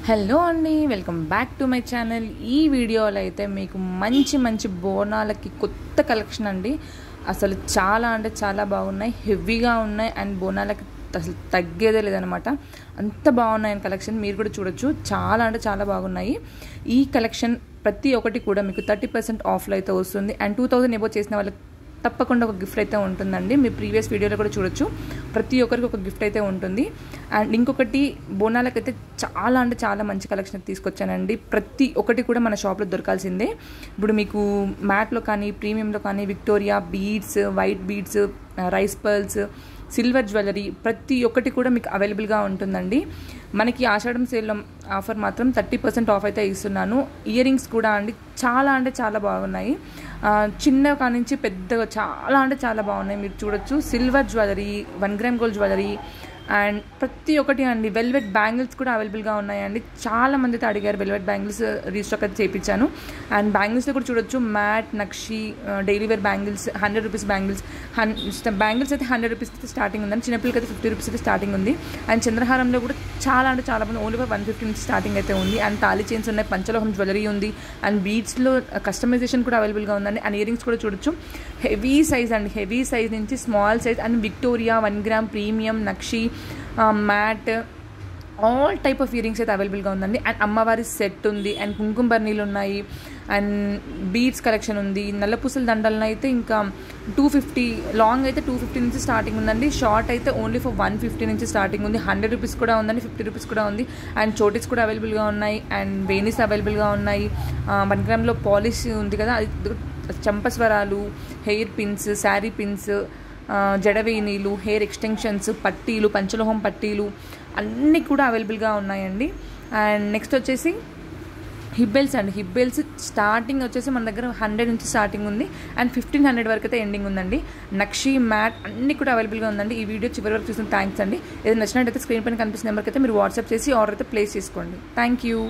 Hello అండి, welcome back to my channel. ఈ వీడియోలో అయితే మీకు మంచి మంచి బోనాలకి కొత్త కలెక్షన్ అండి. అసలు చాలా అంటే చాలా బాగున్నాయి, హెవీగా ఉన్నాయి అండ్ బోనాలకి అసలు తగ్గేదే లేదనమాట. అంత బాగున్నాయి కలెక్షన్, మీరు కూడా చూడొచ్చు. చాలా అంటే చాలా బాగున్నాయి. ఈ కలెక్షన్ ప్రతి ఒక్కటి కూడా మీకు 30% ఆఫ్లో అయితే వస్తుంది. అండ్ 2000 ఎబో చేసిన వాళ్ళకి తప్పకుండా ఒక గిఫ్ట్ అయితే ఉంటుందండి. మీ ప్రీవియస్ వీడియోలో కూడా చూడొచ్చు, ప్రతి ఒక్కరికి ఒక గిఫ్ట్ అయితే ఉంటుంది. అండ్ ఇంకొకటి, బోనాలకైతే చాలా అంటే చాలా మంచి కలెక్షన్ తీసుకొచ్చానండి. ప్రతి ఒక్కటి కూడా మన షాప్లో దొరకాల్సిందే. ఇప్పుడు మీకు మ్యాట్లో కానీ ప్రీమియంలో కానీ Victoria beads, white beads, rice pearls, silver jewellery ప్రతి ఒక్కటి కూడా మీకు అవైలబుల్గా ఉంటుందండి. మనకి ఆషాఢం సేల్లో ఆఫర్ మాత్రం 30% ఆఫ్ అయితే ఇస్తున్నాను. ఇయర్ రింగ్స్ కూడా అండి చాలా అంటే చాలా బాగున్నాయి. చిన్న కానించి పెద్దగా చాలా అంటే చాలా బాగున్నాయి, మీరు చూడొచ్చు. Silver jewellery, 1 gram gold jewellery and ప్రతి ఒక్కటి అండి. వెల్వెట్ బ్యాంగిల్స్ కూడా అవైలబుల్గా ఉన్నాయండి. చాలా మంది అయితే అడిగారు, వెల్వెట్ బ్యాంగిల్స్ రీస్టాక్ అయితే చేయించాను. అండ్ బ్యాంగిల్స్లో కూడా చూడొచ్చు, మ్యాట్, నక్షి, daily wear bangles, 100 rupees bangles. Bangles అయితే 100 రూపీస్ అయితే స్టార్టింగ్ ఉందండి. చిన్నపిల్లలకి అయితే 50 రూపీస్ అయితే స్టార్టింగ్ ఉంది. అండ్ చంద్రహారంలో కూడా చాలా అంటే చాలా మంది ఓన్లీ 150 నుంచి స్టార్టింగ్ అయితే ఉంది. అండ్ తాళీ చైన్స్ ఉన్నాయి, పంచలోహం జ్యువెలరీ ఉంది. అండ్ బీడ్స్లో కస్టమైజేషన్ కూడా అవైలబుల్గా ఉందండి. అండ్ ఇయర్ రింగ్స్ కూడా చూడొచ్చు. హెవీ సైజ్ అండి, హెవీ సైజ్ నుంచి small size and Victoria, 1 gram premium, నక్షి, matte, all type of earrings అయితే అవైలబుల్గా ఉందండి. అండ్ అమ్మవారి సెట్ ఉంది. అండ్ కుంకుమ బర్నీలు ఉన్నాయి. అండ్ బీడ్స్ కలెక్షన్ ఉంది. నల్లపూసల దండలను అయితే ఇంకా 250, లాంగ్ అయితే 250 నుంచి స్టార్టింగ్ ఉందండి. షార్ట్ అయితే ఓన్లీ ఫర్ 150 నుంచి స్టార్టింగ్ ఉంది. 100 రూపీస్ కూడా ఉందండి, 50 రూపీస్ కూడా ఉంది. అండ్ చోటీస్ కూడా అవైలబుల్గా ఉన్నాయి. అండ్ వేణీస్ అవైలబుల్గా ఉన్నాయి. 1 గ్రామ్లో పాలిష్ ఉంది కదా, అది చంపస్వరాలు, హెయిర్ పిన్స్, శారీ పిన్స్, జడవేణీలు, హెయిర్ ఎక్స్టెన్షన్స్, పట్టీలు, పంచలోహం పట్టీలు అన్నీ కూడా అవైలబుల్గా ఉన్నాయండి. అండ్ నెక్స్ట్ వచ్చేసి హిబ్బెల్స్ అండి. హిబ్బెల్స్ స్టార్టింగ్ వచ్చేసి మన దగ్గర 100 నుంచి స్టార్టింగ్ ఉంది. అండ్ 1500 వరకు అయితే ఎండింగ్ ఉందండి. నక్షి, మ్యాట్ అన్నీ కూడా అవైలబుల్గా ఉందండి. ఈ వీడియో చివరి వరకు చూసిన థ్యాంక్స్ అండి. ఏదైనా నచ్చినట్టయితే స్క్రీన్ పైన కనిపిస్తున్న నెంబర్కి అయితే మీరు వాట్సాప్ చేసి ఆర్డర్ అయితే ప్లేస్ చేసుకోండి. Thank you.